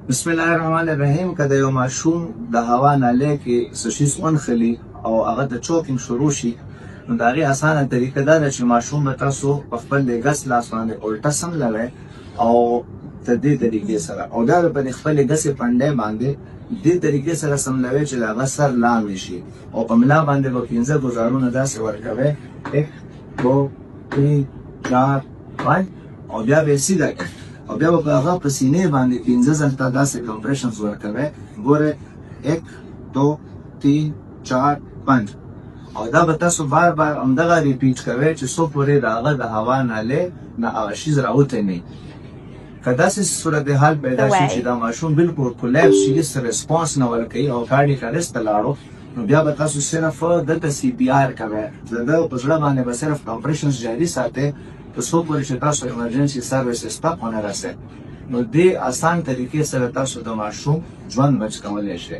بسم الله الرحمن الرحیم. که د یو ماشوم د هوا نالی کې څه شي ونښلي او هغه د چوکینګ شروع شي، نو د هغې اسانه طریقه دا ده چې ماشوم به تاسو په خپل د ګس لاس باندې الټه سملوئ او د دې طریقې سره، او دا به په خپلې ګسې پنډۍ باندې دې طریقې سره سملوئ چې د هغه سر لاندې شي، او په ملا باندې به 15 ګزارونه داسې ورکوئ، 1 2 3 4 5 او بیا به یې سیده کړئ او بیا به په هغه په سینې باندې 15 ځله داسې کمپریشنز ورکوئ. ګورئ 1 2 3 4 5 او دا به تاسو بار بار همدغه ریپیټ کوئ چې څو پورې د هغه د هوا نالۍ نه هغه شیز راوتی نه وي. که داسې صورتحال پیدا شي چې دا ماشوم بالکل کولیپس شي، هېڅ رسپانس نه ورکوي او کارډیک اریسټ ته لاړو، نو بیا به تاسو صرف دلته سی پی آر کوئ، د ده په زړه باندې به صرف کمپریشنز جاري ساتئ تر څو پورې چې تاسو ایمرجنسي سروسز ته ونه رسئ. نو دې اسان طریقې سره تاسو د ماشوم ژوند بچ کولی شئ.